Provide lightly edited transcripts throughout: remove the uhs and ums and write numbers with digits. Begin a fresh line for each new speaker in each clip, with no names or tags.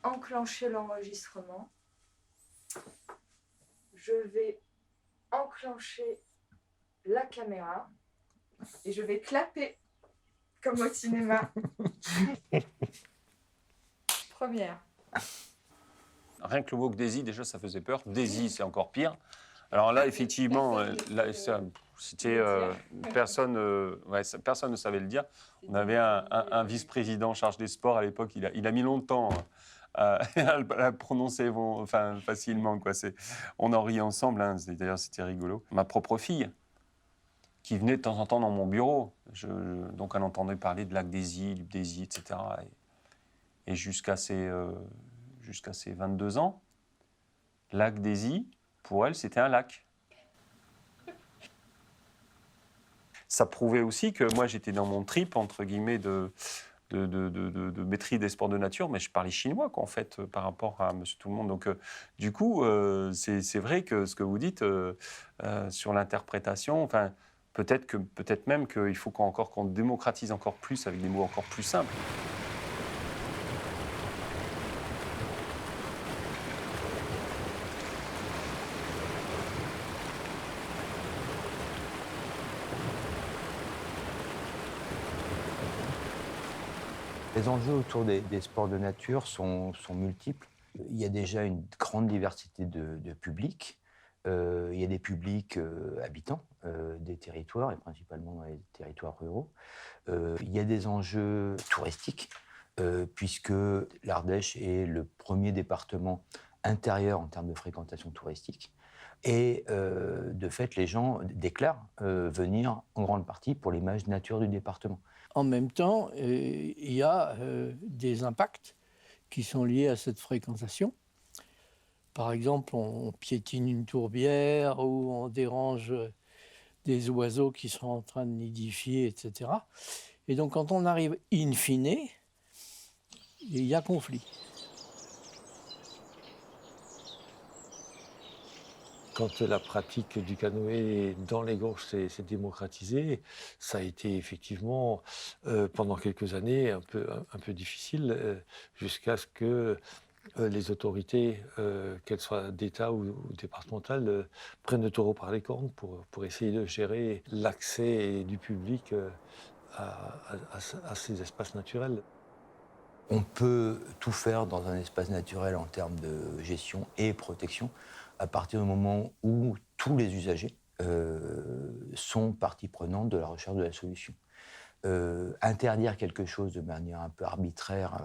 enclencher l'enregistrement. Je vais enclencher la caméra et je vais clapper comme au cinéma. Première.
Rien que le mot que Daisy, déjà, ça faisait peur. Daisy, c'est encore pire. Alors là, effectivement, c'était personne ne savait le dire. On avait un vice-président en charge des sports à l'époque. Il a mis longtemps à le prononcer facilement. On en rit ensemble. Hein, d'ailleurs, c'était rigolo. Ma propre fille, qui venait de temps en temps dans mon bureau. Donc, elle entendait parler de lac Daisy, du Daisy, etc. Et jusqu'à ses 22 ans, lac Daisy, pour elle, c'était un lac. Ça prouvait aussi que moi, j'étais dans mon trip, entre guillemets, de maîtrise des sports de nature, mais je parlais chinois, en fait, par rapport à Monsieur Tout-le-Monde. Donc, du coup, c'est vrai que ce que vous dites sur l'interprétation, peut-être même qu'il faut qu'on démocratise encore plus avec des mots encore plus simples.
Les enjeux autour des sports de nature sont multiples. Il y a déjà une grande diversité de publics. Il y a des publics habitants des territoires, et principalement dans les territoires ruraux. Il y a des enjeux touristiques, puisque l'Ardèche est le premier département intérieur en termes de fréquentation touristique. Et de fait, les gens déclarent venir en grande partie pour l'image nature du département.
En même temps, il y a des impacts qui sont liés à cette fréquentation. Par exemple, on piétine une tourbière ou on dérange des oiseaux qui sont en train de nidifier, etc. Et donc, quand on arrive in fine, il y a conflit.
Quand la pratique du canoë dans les gorges s'est démocratisée, ça a été effectivement pendant quelques années un peu difficile, jusqu'à ce que les autorités, qu'elles soient d'État ou départementales, prennent le taureau par les cornes pour essayer de gérer l'accès du public à ces espaces naturels.
On peut tout faire dans un espace naturel en termes de gestion et protection à partir du moment où tous les usagers sont partie prenante de la recherche de la solution. Interdire quelque chose de manière un peu arbitraire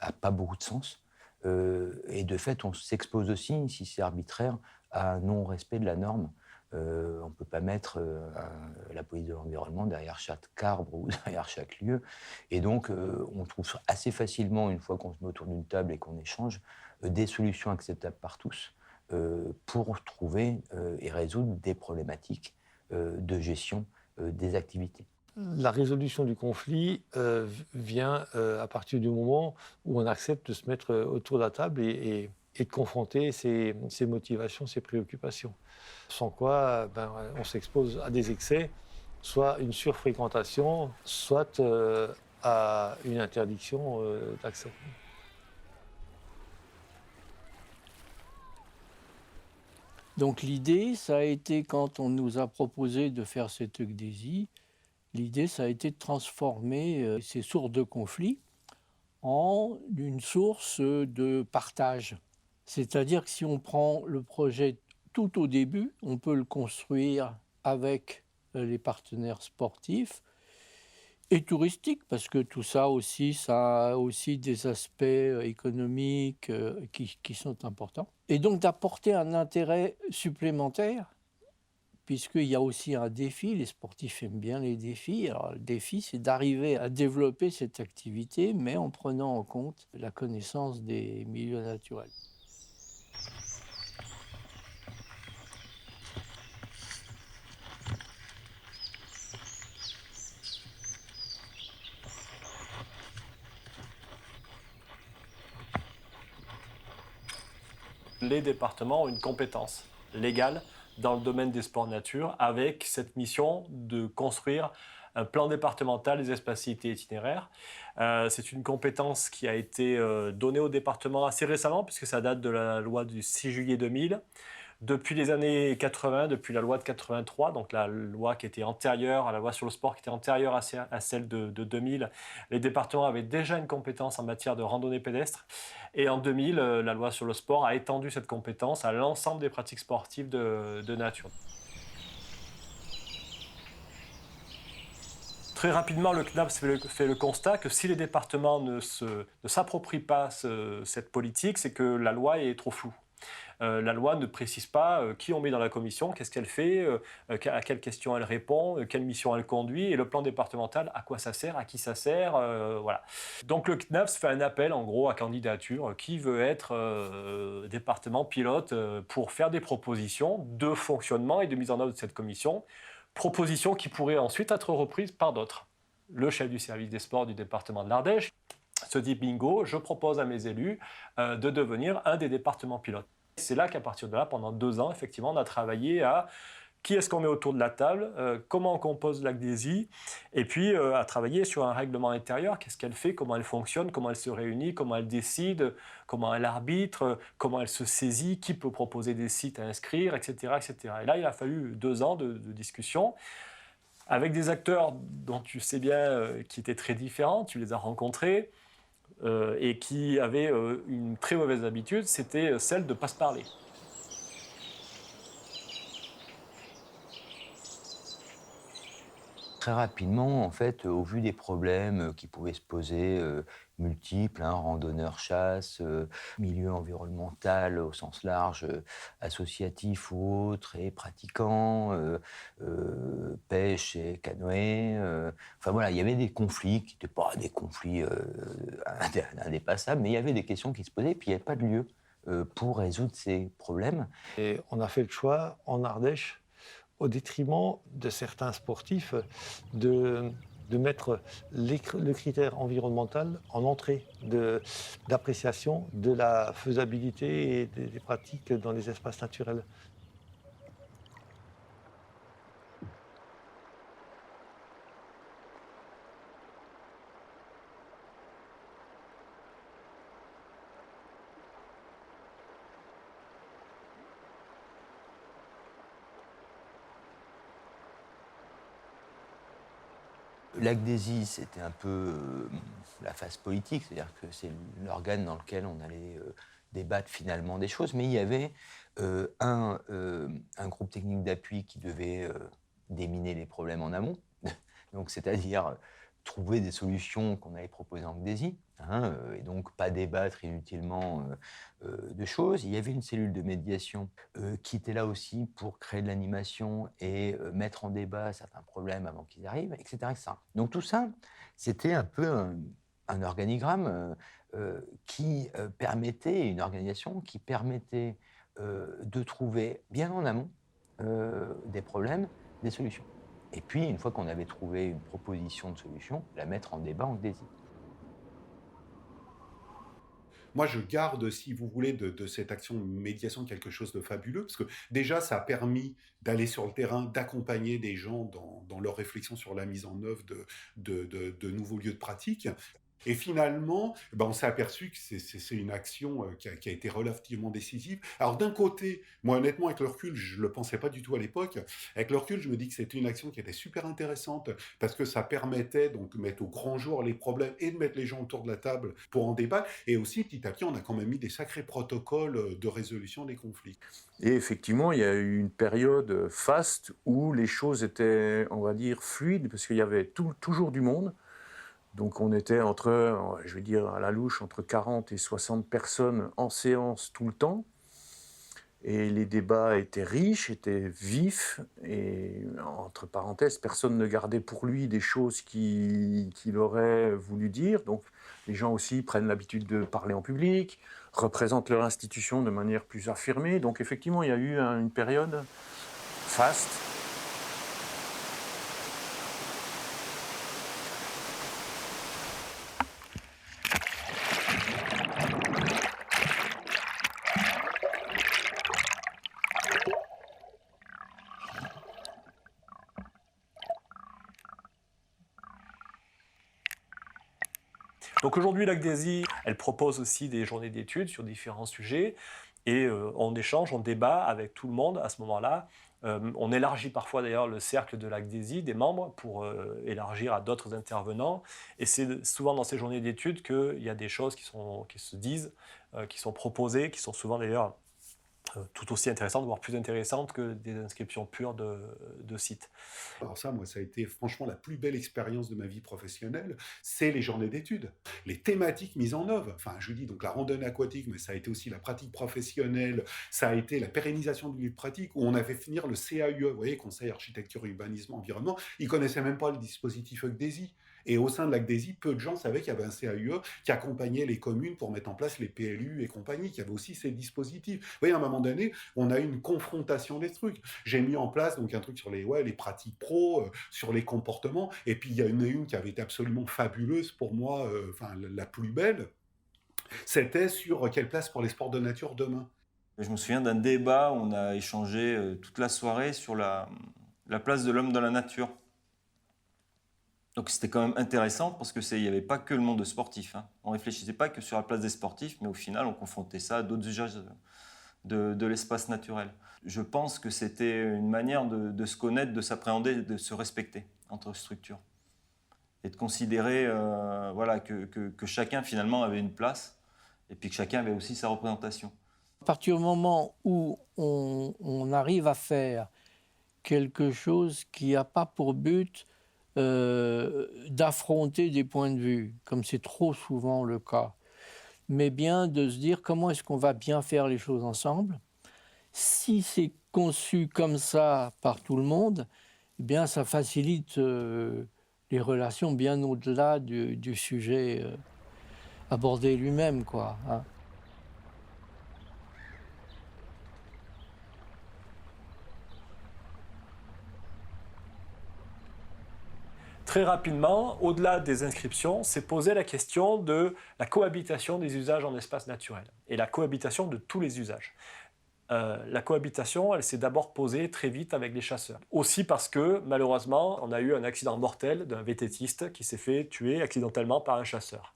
n'a pas beaucoup de sens. Et de fait, on s'expose aussi, si c'est arbitraire, à un non-respect de la norme. On ne peut pas mettre la police de l'environnement derrière chaque arbre ou derrière chaque lieu. Et donc, on trouve assez facilement, une fois qu'on se met autour d'une table et qu'on échange, des solutions acceptables par tous pour trouver et résoudre des problématiques de gestion des activités.
La résolution du conflit vient à partir du moment où on accepte de se mettre autour de la table et de confronter ses motivations, ses préoccupations. Sans quoi, on s'expose à des excès, soit une surfréquentation, soit à une interdiction d'accès.
Donc l'idée, ça a été, quand on nous a proposé de faire cette Daisy, l'idée, ça a été de transformer ces sources de conflit en une source de partage. C'est-à-dire que si on prend le projet tout au début, on peut le construire avec les partenaires sportifs et touristiques, parce que tout ça aussi, ça a aussi des aspects économiques qui sont importants. Et donc d'apporter un intérêt supplémentaire, puisqu'il y a aussi un défi, les sportifs aiment bien les défis. Alors le défi, c'est d'arriver à développer cette activité, mais en prenant en compte la connaissance des milieux naturels.
Les départements ont une compétence légale dans le domaine des sports nature avec cette mission de construire un plan départemental des espaces cités itinéraires. C'est une compétence qui a été donnée au département assez récemment, puisque ça date de la loi du 6 juillet 2000. Depuis les années 80, depuis la loi de 83, donc la loi qui était antérieure à la loi sur le sport, qui était antérieure à celle de 2000, les départements avaient déjà une compétence en matière de randonnée pédestre. Et en 2000, la loi sur le sport a étendu cette compétence à l'ensemble des pratiques sportives de nature. Très rapidement, le CNAPS fait le constat que si les départements ne s'approprient pas cette politique, c'est que la loi est trop floue. La loi ne précise pas qui on met dans la commission, qu'est-ce qu'elle fait, à quelles questions elle répond, quelle mission elle conduit, et le plan départemental, à quoi ça sert, à qui ça sert, voilà. Donc le CNAPS fait un appel en gros à candidature, qui veut être département pilote pour faire des propositions de fonctionnement et de mise en œuvre de cette commission, propositions qui pourraient ensuite être reprises par d'autres. Le chef du service des sports du département de l'Ardèche se dit bingo, je propose à mes élus de devenir un des départements pilotes. C'est là qu'à partir de là, pendant 2 ans, effectivement, on a travaillé à qui est-ce qu'on met autour de la table, comment on compose l'ACDESI, et puis à travailler sur un règlement intérieur, qu'est-ce qu'elle fait, comment elle fonctionne, comment elle se réunit, comment elle décide, comment elle arbitre, comment elle se saisit, qui peut proposer des sites à inscrire, etc. etc. Et là, il a fallu 2 ans de discussion, avec des acteurs dont tu sais bien qui étaient très différents, tu les as rencontrés, et qui avaient une très mauvaise habitude, c'était celle de ne pas se parler.
Très rapidement, en fait, au vu des problèmes qui pouvaient se poser, multiples, randonneurs, chasse, milieu environnemental au sens large, associatif ou autre, et pratiquants, pêche et canoë, enfin voilà, il y avait des conflits qui n'étaient pas des conflits indépassables, mais il y avait des questions qui se posaient, et puis il n'y avait pas de lieu pour résoudre ces problèmes.
Et on a fait le choix en Ardèche, au détriment de certains sportifs, de mettre le critère environnemental en entrée d'appréciation de la faisabilité et des pratiques dans les espaces naturels.
L'ACDESI, c'était un peu la phase politique, c'est-à-dire que c'est l'organe dans lequel on allait débattre finalement des choses, mais il y avait un groupe technique d'appui qui devait déminer les problèmes en amont, donc c'est-à-dire trouver des solutions qu'on allait proposer en ACDESI, et donc pas débattre inutilement de choses. Il y avait une cellule de médiation qui était là aussi pour créer de l'animation et mettre en débat certains problèmes avant qu'ils arrivent, etc., etc. Donc tout ça, c'était un peu un organigramme qui permettait, une organisation qui permettait de trouver bien en amont des problèmes, des solutions. Et puis, une fois qu'on avait trouvé une proposition de solution, la mettre en débat en ACDESI.
Moi, je garde, si vous voulez, de cette action de médiation quelque chose de fabuleux, parce que déjà, ça a permis d'aller sur le terrain, d'accompagner des gens dans leur réflexion sur la mise en œuvre de nouveaux lieux de pratique. Et finalement, on s'est aperçu que c'est une action qui a été relativement décisive. Alors d'un côté, moi honnêtement, avec le recul, je ne le pensais pas du tout à l'époque. Avec le recul, je me dis que c'était une action qui était super intéressante parce que ça permettait donc de mettre au grand jour les problèmes et de mettre les gens autour de la table pour en débattre. Et aussi, petit à petit, on a quand même mis des sacrés protocoles de résolution des conflits.
Et effectivement, il y a eu une période faste où les choses étaient, on va dire, fluides parce qu'il y avait toujours du monde. Donc on était entre, je vais dire à la louche, entre 40 et 60 personnes en séance tout le temps. Et les débats étaient riches, étaient vifs. Et entre parenthèses, personne ne gardait pour lui des choses qu'il aurait voulu dire. Donc les gens aussi prennent l'habitude de parler en public, représentent leur institution de manière plus affirmée. Donc effectivement, il y a eu une période faste.
Donc aujourd'hui, l'ACDESI, elle propose aussi des journées d'études sur différents sujets et on échange, on débat avec tout le monde à ce moment-là. On élargit parfois d'ailleurs le cercle de l'ACDESI, des membres, pour élargir à d'autres intervenants. Et c'est souvent dans ces journées d'études qu'il y a des choses qui se disent, qui sont proposées, qui sont souvent d'ailleurs tout aussi intéressantes, voire plus intéressantes que des inscriptions pures de sites.
Alors ça, moi, ça a été franchement la plus belle expérience de ma vie professionnelle, c'est les journées d'études. Les thématiques mises en œuvre, enfin je vous dis donc la randonnée aquatique, mais ça a été aussi la pratique professionnelle, ça a été la pérennisation du livre pratique, où on a fait finir le CAUE, vous voyez, Conseil Architecture, Urbanisme, Environnement, ils ne connaissaient même pas le dispositif ACDESI. Et au sein de l'ACDESI, peu de gens savaient qu'il y avait un CAUE qui accompagnait les communes pour mettre en place les PLU et compagnie, qu'il y avait aussi ces dispositifs. Vous voyez, à un moment donné, on a eu une confrontation des trucs. J'ai mis en place donc un truc sur les pratiques pro, sur les comportements, et puis il y en a une qui avait été absolument fabuleuse pour moi, la plus belle, c'était sur quelle place pour les sports de nature demain.
Je me souviens d'un débat où on a échangé toute la soirée sur la place de l'homme dans la nature. Donc c'était quand même intéressant parce qu'il n'y avait pas que le monde sportif. Hein. On ne réfléchissait pas que sur la place des sportifs, mais au final, on confrontait ça à d'autres usages de l'espace naturel. Je pense que c'était une manière de se connaître, de s'appréhender, de se respecter entre structures. Et de considérer que chacun finalement avait une place et puis que chacun avait aussi sa représentation.
À partir du moment où on arrive à faire quelque chose qui n'a pas pour but d'affronter des points de vue, comme c'est trop souvent le cas, mais bien de se dire comment est-ce qu'on va bien faire les choses ensemble. Si c'est conçu comme ça par tout le monde, eh bien ça facilite les relations bien au-delà du sujet abordé lui-même, quoi, hein.
Très rapidement, au-delà des inscriptions, s'est posée la question de la cohabitation des usages en espace naturel et la cohabitation de tous les usages. La cohabitation, elle s'est d'abord posée très vite avec les chasseurs. Aussi parce que, malheureusement, on a eu un accident mortel d'un VTTiste qui s'est fait tuer accidentellement par un chasseur.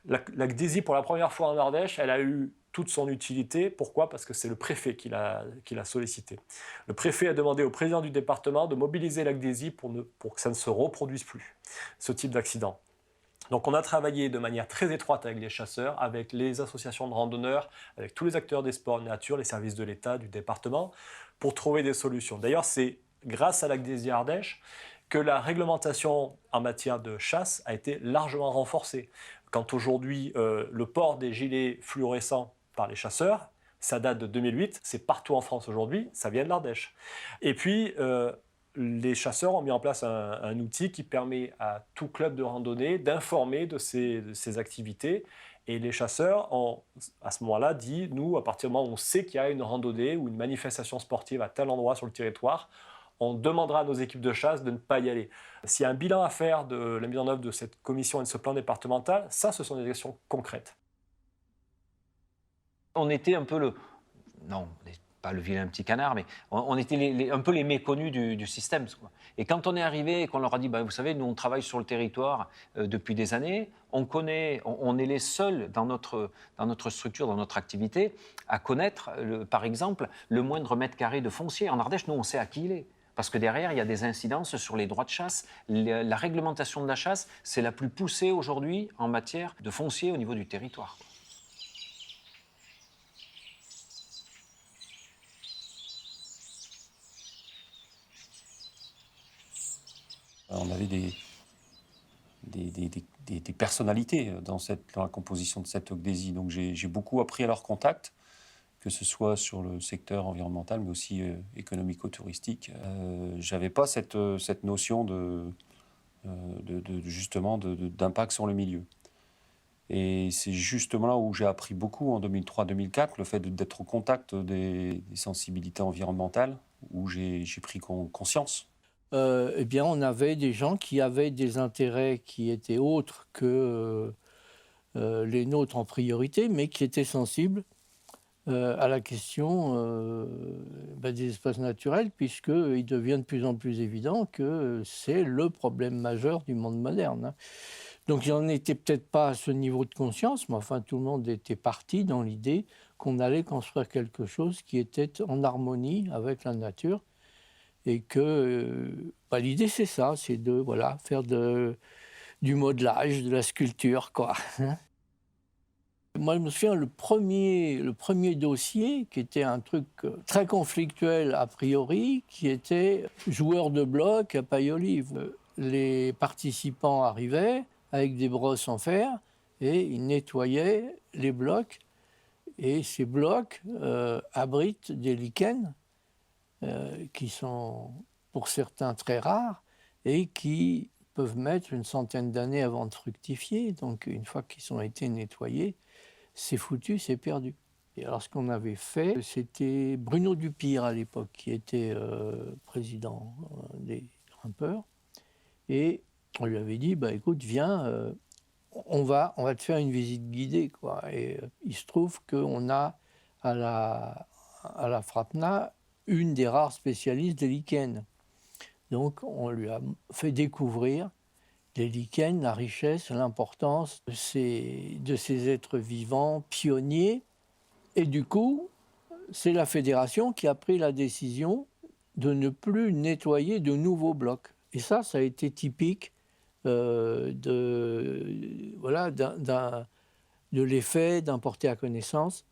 L'ACDESI, pour la première fois en Ardèche, elle a eu toute son utilité. Pourquoi ? Parce que c'est le préfet qui l'a sollicité. Le préfet a demandé au président du département de mobiliser l'ACDESI pour que ça ne se reproduise plus, ce type d'accident. Donc on a travaillé de manière très étroite avec les chasseurs, avec les associations de randonneurs, avec tous les acteurs des sports de nature, les services de l'État, du département, pour trouver des solutions. D'ailleurs, c'est grâce à l'ACDESI Ardèche que la réglementation en matière de chasse a été largement renforcée. Quand aujourd'hui, le port des gilets fluorescents par les chasseurs, ça date de 2008, c'est partout en France aujourd'hui, ça vient de l'Ardèche. Et puis, les chasseurs ont mis en place un outil qui permet à tout club de randonnée d'informer de ces activités. Et les chasseurs ont, à ce moment-là, dit, nous, à partir du moment où on sait qu'il y a une randonnée ou une manifestation sportive à tel endroit sur le territoire, on demandera à nos équipes de chasse de ne pas y aller. S'il y a un bilan à faire de la mise en œuvre de cette commission et de ce plan départemental, ça, ce sont des actions concrètes.
On était un peu non, pas le vilain petit canard, mais on était un peu les méconnus du système, quoi. Et quand on est arrivé et qu'on leur a dit, vous savez, nous on travaille sur le territoire depuis des années, on est les seuls dans notre structure, dans notre activité, à connaître, par exemple, le moindre mètre carré de foncier. En Ardèche, nous on sait à qui il est. Parce que derrière, il y a des incidences sur les droits de chasse. La réglementation de la chasse, c'est la plus poussée aujourd'hui en matière de foncier au niveau du territoire.
On avait des personnalités dans la composition de cette ACDESI. Donc j'ai beaucoup appris à leur contact, que ce soit sur le secteur environnemental, mais aussi économico-touristique. J'avais pas cette notion justement d'impact sur le milieu. Et c'est justement là où j'ai appris beaucoup en 2003-2004, le fait d'être au contact des sensibilités environnementales, où j'ai pris conscience.
Eh bien, on avait des gens qui avaient des intérêts qui étaient autres que les nôtres en priorité, mais qui étaient sensibles à la question des espaces naturels, puisqu'il devient de plus en plus évident que c'est le problème majeur du monde moderne, hein. Donc, j'en étais peut-être pas à ce niveau de conscience, mais enfin, tout le monde était parti dans l'idée qu'on allait construire quelque chose qui était en harmonie avec la nature. Et que l'idée, c'est ça, c'est de faire du modelage, de la sculpture, quoi. Moi, je me souviens, le premier dossier, qui était un truc très conflictuel a priori, qui était joueur de blocs à Paille-Olive. Les participants arrivaient avec des brosses en fer et ils nettoyaient les blocs. Et ces blocs abritent des lichens qui sont pour certains très rares et qui peuvent mettre une centaine d'années avant de fructifier. Donc une fois qu'ils ont été nettoyés, c'est foutu, c'est perdu. Et alors ce qu'on avait fait, c'était Bruno Dupire à l'époque qui était président des grimpeurs. Et on lui avait dit, écoute, viens, on va te faire une visite guidée, quoi. Et il se trouve qu'on a à la FRAPNA une des rares spécialistes des lichens. Donc on lui a fait découvrir les lichens, la richesse, l'importance de ces êtres vivants pionniers. Et du coup, c'est la fédération qui a pris la décision de ne plus nettoyer de nouveaux blocs. Et ça a été typique de l'effet d'un porté à connaissance.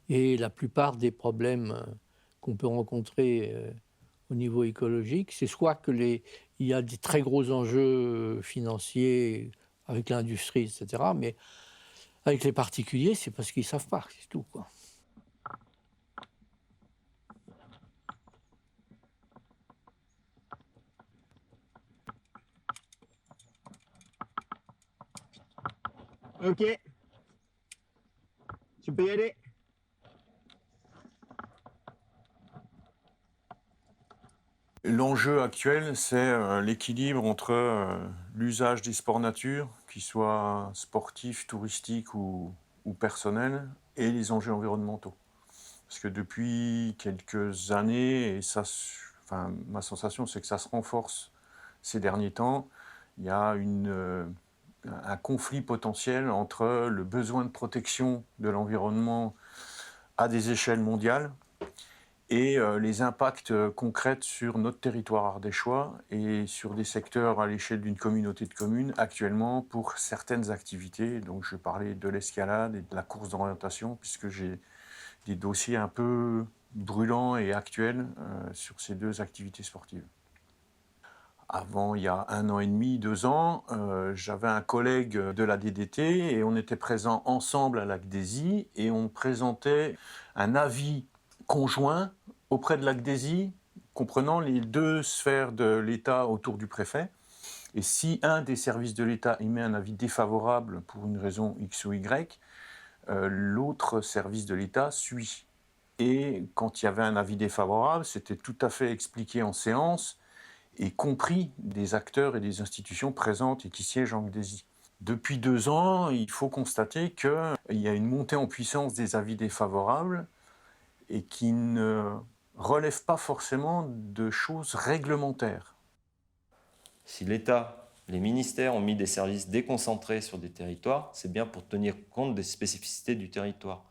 Et la plupart des problèmes qu'on peut rencontrer au niveau écologique, c'est soit qu'il y a des très gros enjeux financiers avec l'industrie, etc. Mais avec les particuliers, c'est parce qu'ils ne savent pas, c'est tout, quoi.
Ok. Tu peux y aller.
L'enjeu actuel, c'est l'équilibre entre l'usage des sports nature, qu'ils soient sportifs, touristiques ou personnels, et les enjeux environnementaux. Parce que depuis quelques années, et ça, ma sensation, c'est que ça se renforce ces derniers temps, il y a un conflit potentiel entre le besoin de protection de l'environnement à des échelles mondiales et les impacts concrets sur notre territoire ardéchois et sur des secteurs à l'échelle d'une communauté de communes actuellement pour certaines activités. Donc je parlais de l'escalade et de la course d'orientation puisque j'ai des dossiers un peu brûlants et actuels sur ces deux activités sportives. Avant, il y a 1 an et demi, 2 ans, j'avais un collègue de la DDT et on était présents ensemble à l'ACDESI et on présentait un avis conjoint auprès de l'ACDESI, comprenant les deux sphères de l'État autour du préfet. Et si un des services de l'État émet un avis défavorable pour une raison X ou Y, l'autre service de l'État suit. Et quand il y avait un avis défavorable, c'était tout à fait expliqué en séance, et compris des acteurs et des institutions présentes et qui siègent en ACDESI. Depuis 2 ans, il faut constater qu'il y a une montée en puissance des avis défavorables et qui ne relèvent pas forcément de choses réglementaires.
Si l'État, les ministères ont mis des services déconcentrés sur des territoires, c'est bien pour tenir compte des spécificités du territoire.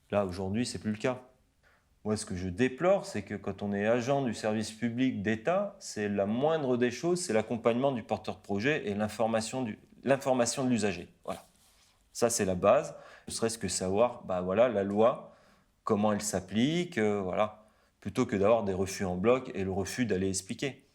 Là, aujourd'hui, ce n'est plus le cas. Moi, ce que je déplore, c'est que quand on est agent du service public d'État, c'est la moindre des choses, c'est l'accompagnement du porteur de projet et l'information de l'usager. Voilà. Ça, c'est la base. Ne serait-ce que savoir, la loi, comment elle s'applique, voilà. Plutôt que d'avoir des refus en bloc et le refus d'aller expliquer.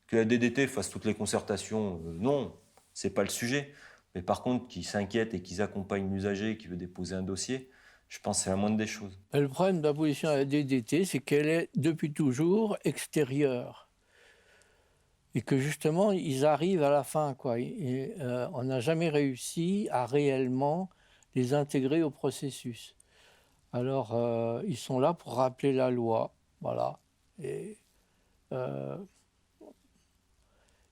Que la DDT fasse toutes les concertations, non, c'est pas le sujet. Mais par contre, qu'ils s'inquiètent et qu'ils accompagnent l'usager qui veut déposer un dossier, je pense que c'est la moindre des choses.
Le problème de la position à la DDT, c'est qu'elle est depuis toujours extérieure. Et que justement, ils arrivent à la fin, quoi. On n'a jamais réussi à réellement les intégrer au processus. Alors, ils sont là pour rappeler la loi, voilà. Et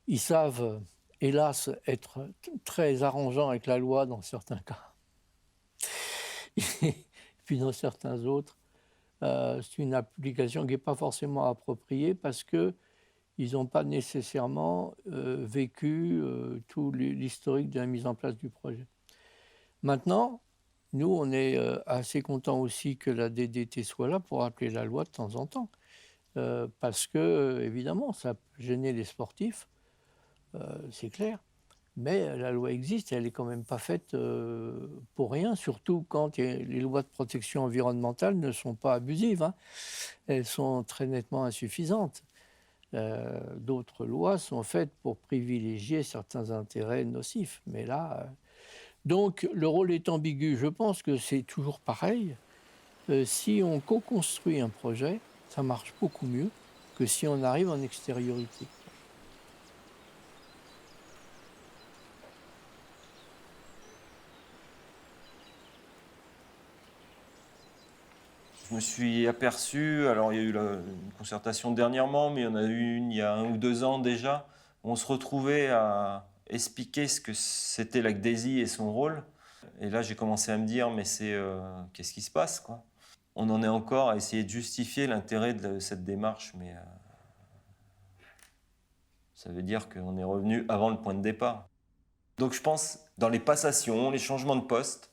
ils savent, hélas, être très arrangeants avec la loi dans certains cas. Et puis dans certains autres, c'est une application qui n'est pas forcément appropriée parce qu'ils ils n'ont pas nécessairement vécu tout l'historique de la mise en place du projet. Maintenant, nous, on est assez contents aussi que la DDT soit là pour appeler la loi de temps en temps. Parce que, évidemment, ça peut gêner les sportifs, c'est clair. Mais la loi existe et elle n'est quand même pas faite pour rien, surtout quand les lois de protection environnementale ne sont pas abusives, hein. Elles sont très nettement insuffisantes. D'autres lois sont faites pour privilégier certains intérêts nocifs. Mais là, donc le rôle est ambigu. Je pense que c'est toujours pareil. Si on co-construit un projet, ça marche beaucoup mieux que si on arrive en extériorité.
Je me suis aperçu, alors il y a eu une concertation dernièrement, mais il y en a eu une il y a 1 ou 2 ans déjà. On se retrouvait à expliquer ce que c'était la GDESI et son rôle. Et là, j'ai commencé à me dire, mais qu'est-ce qui se passe, quoi ? On en est encore à essayer de justifier l'intérêt de cette démarche, mais ça veut dire qu'on est revenu avant le point de départ. Donc je pense, dans les passations, les changements de poste,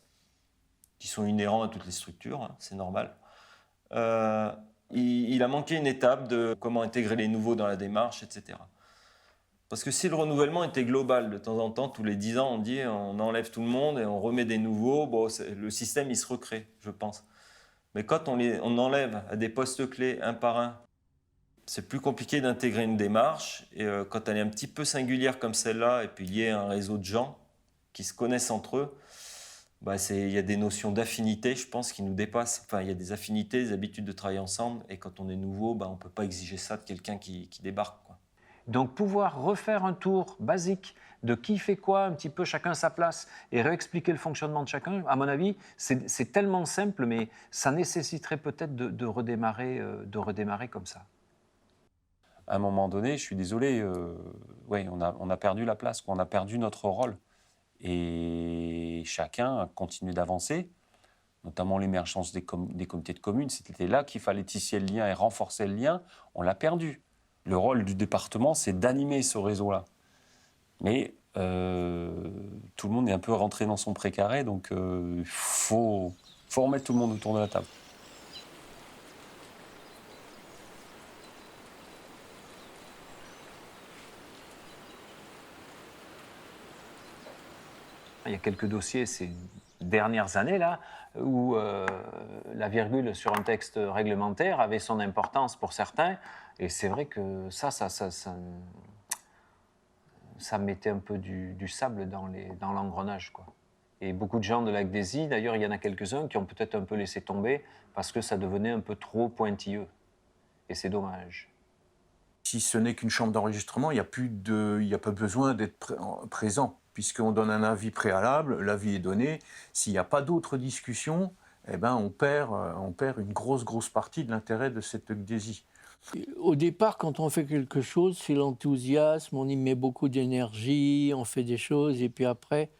qui sont inhérents à toutes les structures, hein, c'est normal, il a manqué une étape de comment intégrer les nouveaux dans la démarche, etc. Parce que si le renouvellement était global, de temps en temps, tous les 10 ans, on dit on enlève tout le monde et on remet des nouveaux, bon, le système, il se recrée, je pense. Mais quand on enlève à des postes clés un par un, c'est plus compliqué d'intégrer une démarche. Et quand elle est un petit peu singulière comme celle-là, et puis il y a un réseau de gens qui se connaissent entre eux, bah il y a des notions d'affinité, je pense, qui nous dépassent. Enfin, il y a des affinités, des habitudes de travailler ensemble. Et quand on est nouveau, bah, on ne peut pas exiger ça de quelqu'un qui débarque, quoi.
Donc pouvoir refaire un tour basique de qui fait quoi, un petit peu chacun sa place, et réexpliquer le fonctionnement de chacun, à mon avis, c'est tellement simple, mais ça nécessiterait peut-être de redémarrer comme ça.
À un moment donné, je suis désolé, ouais, on a perdu la place, on a perdu notre rôle. Et chacun a continué d'avancer, notamment l'émergence des comités de communes. C'était là qu'il fallait tisser le lien et renforcer le lien. On l'a perdu. Le rôle du département, c'est d'animer ce réseau-là. Mais tout le monde est un peu rentré dans son précaré, donc il faut remettre tout le monde autour de la table.
Il y a quelques dossiers ces dernières années là, où la virgule sur un texte réglementaire avait son importance pour certains, et c'est vrai que ça mettait un peu du sable dans l'engrenage, quoi. Et beaucoup de gens de la GDESI, d'ailleurs, il y en a quelques-uns qui ont peut-être un peu laissé tomber parce que ça devenait un peu trop pointilleux. Et c'est dommage.
Si ce n'est qu'une chambre d'enregistrement, il n'y a pas besoin d'être présent, puisqu'on donne un avis préalable, l'avis est donné. S'il n'y a pas d'autres discussions, eh ben on perd une grosse partie de l'intérêt de cette GDESI.
Au départ, quand on fait quelque chose, c'est l'enthousiasme, on y met beaucoup d'énergie, on fait des choses, et puis après,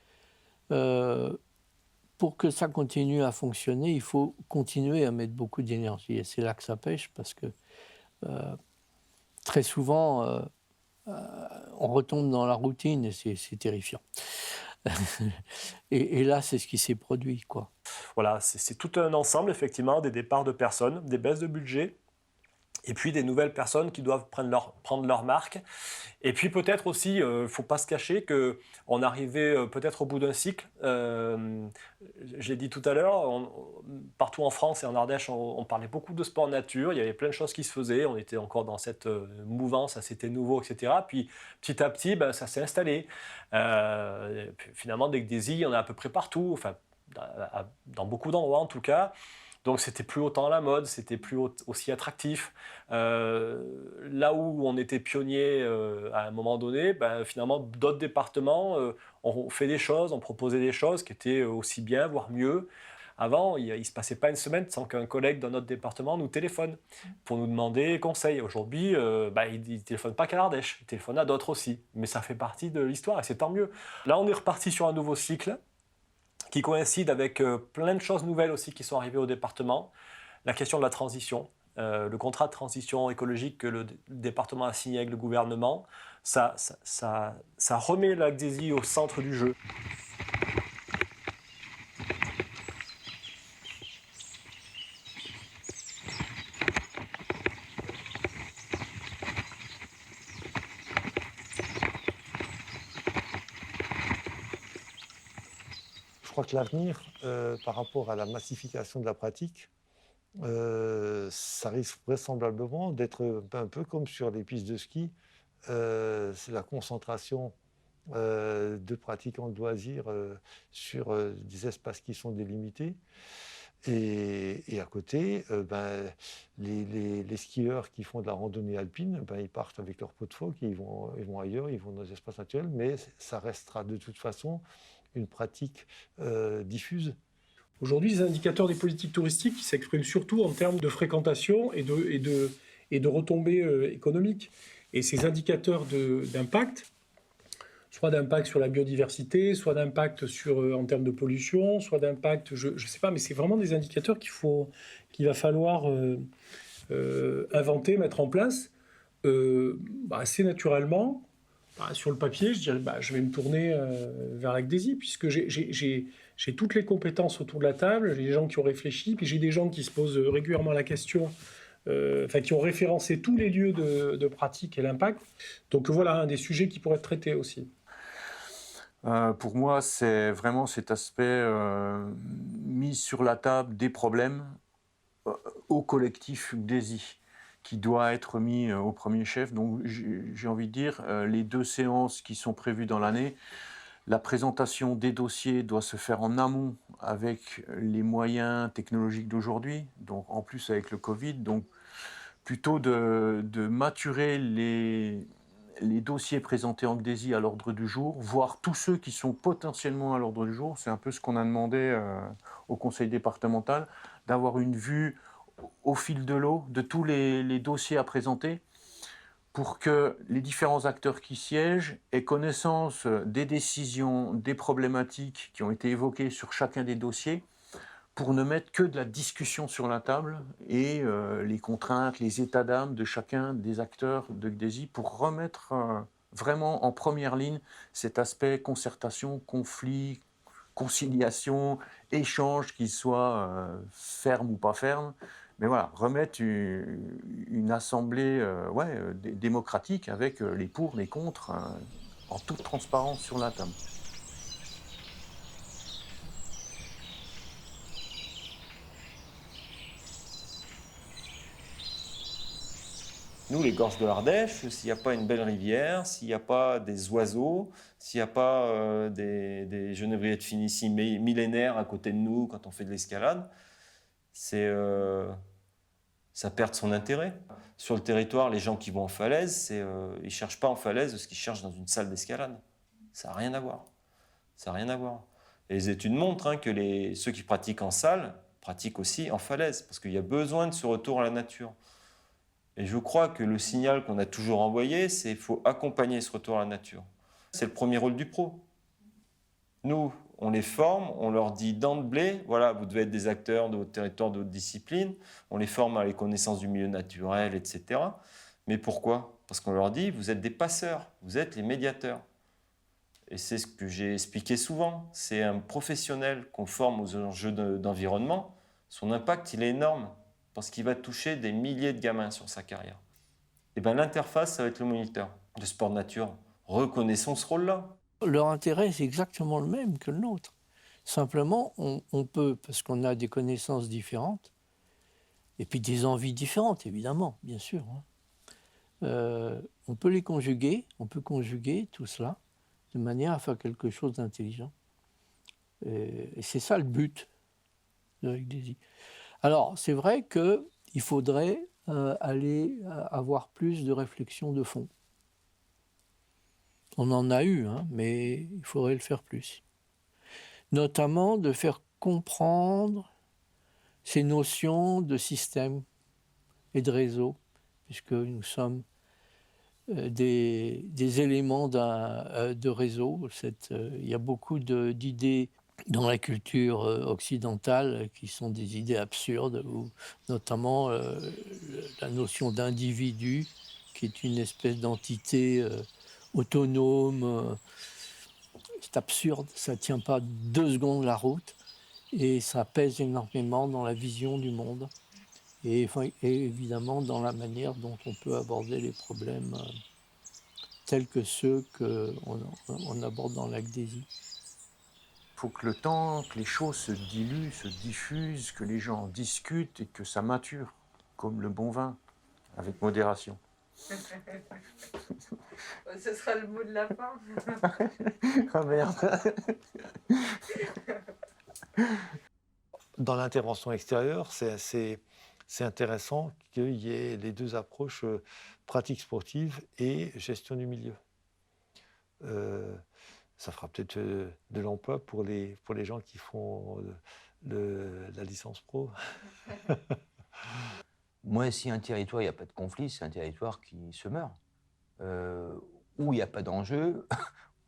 pour que ça continue à fonctionner, il faut continuer à mettre beaucoup d'énergie. Et c'est là que ça pêche, parce que très souvent, on retombe dans la routine et c'est terrifiant. et là, c'est ce qui s'est produit, quoi.
Voilà, c'est tout un ensemble, effectivement, des départs de personnes, des baisses de budget, et puis des nouvelles personnes qui doivent prendre leur marque. Et puis peut-être aussi, il ne faut pas se cacher qu'on arrivait peut-être au bout d'un cycle. J'ai dit tout à l'heure, partout en France et en Ardèche, on parlait beaucoup de sport nature, il y avait plein de choses qui se faisaient, on était encore dans cette mouvance, ça c'était nouveau, etc. Puis petit à petit, ça s'est installé. Finalement, des GDESI, il y en a à peu près partout, enfin, dans beaucoup d'endroits en tout cas. Donc c'était plus autant à la mode, c'était plus aussi attractif. Là où on était pionnier à un moment donné, finalement d'autres départements ont fait des choses, ont proposé des choses qui étaient aussi bien, voire mieux. Avant, il ne se passait pas une semaine sans qu'un collègue dans notre département nous téléphone pour nous demander conseil. Aujourd'hui, il ne téléphone pas qu'à l'Ardèche, il téléphone à d'autres aussi. Mais ça fait partie de l'histoire et c'est tant mieux. Là, on est reparti sur un nouveau cycle qui coïncide avec plein de choses nouvelles aussi qui sont arrivées au département. La question de la transition, le contrat de transition écologique que le département a signé avec le gouvernement, ça remet la Gdesi au centre du jeu.
Je crois que l'avenir, par rapport à la massification de la pratique, ça risque vraisemblablement d'être un peu comme sur les pistes de ski. C'est la concentration de pratiquants de loisirs sur des espaces qui sont délimités. Et à côté, les skieurs qui font de la randonnée alpine, ils partent avec leur pot de phoque, ils vont ailleurs, ils vont dans des espaces naturels, mais ça restera de toute façon une pratique diffuse.
Aujourd'hui, les indicateurs des politiques touristiques qui s'expriment surtout en termes de fréquentation et de retombées économiques. Et ces indicateurs d'impact, soit d'impact sur la biodiversité, soit d'impact en termes de pollution, soit d'impact, je ne sais pas, mais c'est vraiment des indicateurs qu'il va falloir inventer, mettre en place assez naturellement. Sur le papier, je dirais, je vais me tourner vers la Gdesi, puisque j'ai toutes les compétences autour de la table, j'ai des gens qui ont réfléchi, puis j'ai des gens qui se posent régulièrement la question, qui ont référencé tous les lieux de pratique et l'impact. Donc voilà, un des sujets qui pourraient être traités aussi.
Pour moi, c'est vraiment cet aspect mis sur la table des problèmes au collectif Gdesi, qui doit être mis au premier chef. Donc j'ai envie de dire, les 2 séances qui sont prévues dans l'année, la présentation des dossiers doit se faire en amont avec les moyens technologiques d'aujourd'hui, donc en plus avec le Covid, donc plutôt de maturer les dossiers présentés en Gdesi à l'ordre du jour, voire tous ceux qui sont potentiellement à l'ordre du jour. C'est un peu ce qu'on a demandé au conseil départemental, d'avoir une vue au fil de l'eau de tous les dossiers à présenter pour que les différents acteurs qui siègent aient connaissance des décisions, des problématiques qui ont été évoquées sur chacun des dossiers pour ne mettre que de la discussion sur la table et les contraintes, les états d'âme de chacun des acteurs de Gdesi pour remettre vraiment en première ligne cet aspect concertation, conflit, conciliation, échange, qu'il soit ferme ou pas ferme. Mais voilà, remettre une assemblée démocratique avec les pour, les contre, en toute transparence sur la table.
Nous, les gorges de l'Ardèche, s'il n'y a pas une belle rivière, s'il n'y a pas des oiseaux, s'il n'y a pas des genévriers de Phénicie millénaires à côté de nous quand on fait de l'escalade, ça perd son intérêt. Sur le territoire, les gens qui vont en falaise, ils ne cherchent pas en falaise ce qu'ils cherchent dans une salle d'escalade. Ça n'a rien à voir. Ça n'a rien à voir. Et les études montrent que ceux qui pratiquent en salle pratiquent aussi en falaise, parce qu'il y a besoin de ce retour à la nature. Et je crois que le signal qu'on a toujours envoyé, c'est qu'il faut accompagner ce retour à la nature. C'est le premier rôle du pro. Nous, on les forme, on leur dit d'emblée, voilà, vous devez être des acteurs de votre territoire, de votre discipline. On les forme à les connaissances du milieu naturel, etc. Mais pourquoi? Parce qu'on leur dit, vous êtes des passeurs, vous êtes les médiateurs. Et c'est ce que j'ai expliqué souvent. C'est un professionnel qu'on forme aux enjeux d'environnement. Son impact, il est énorme, parce qu'il va toucher des milliers de gamins sur sa carrière. Et bien l'interface, ça va être le moniteur de sport nature. Reconnaissons ce rôle-là.
Leur intérêt, c'est exactement le même que le nôtre. Simplement, on peut, parce qu'on a des connaissances différentes, et puis des envies différentes, évidemment, bien sûr. On peut les conjuguer, on peut conjuguer tout cela de manière à faire quelque chose d'intelligent. Et c'est ça le but de Gdesi. Alors, c'est vrai qu'il faudrait aller avoir plus de réflexion de fond. On en a eu, mais il faudrait le faire plus. Notamment de faire comprendre ces notions de système et de réseau, puisque nous sommes des éléments de réseau. Il y a beaucoup d'idées dans la culture occidentale qui sont des idées absurdes, notamment la notion d'individu, qui est une espèce d'entité autonome. C'est absurde, ça ne tient pas 2 secondes la route et ça pèse énormément dans la vision du monde et évidemment dans la manière dont on peut aborder les problèmes tels que ceux qu'on aborde dans l'Agdésie.
Il faut que le temps, que les choses se diluent, se diffusent, que les gens discutent et que ça mature, comme le bon vin, avec modération.
Ce sera le mot de la fin.
Ah merde.
Dans l'intervention extérieure, c'est intéressant qu'il y ait les 2 approches, pratique sportive et gestion du milieu. Ça fera peut-être de l'emploi pour les gens qui font la licence pro.
Moi, si un territoire, il n'y a pas de conflit, c'est un territoire qui se meurt. Où il n'y a pas d'enjeu,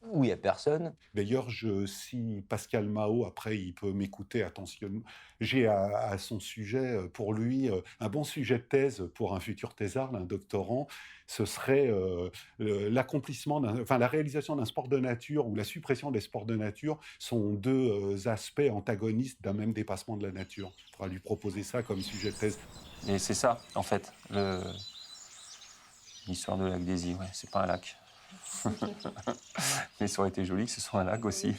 où il n'y a personne.
D'ailleurs, si Pascal Mao, après, il peut m'écouter attentionnement, j'ai à son sujet, pour lui, un bon sujet de thèse pour un futur thésard, un doctorant, ce serait l'accomplissement, la réalisation d'un sport de nature ou la suppression des sports de nature sont 2 aspects antagonistes d'un même dépassement de la nature. Il faudra lui proposer ça comme sujet de thèse.
Et c'est ça, en fait, l'histoire de l'Agdésie. Ouais, c'est pas un lac. Mais ça aurait été joli que ce soit un lac aussi.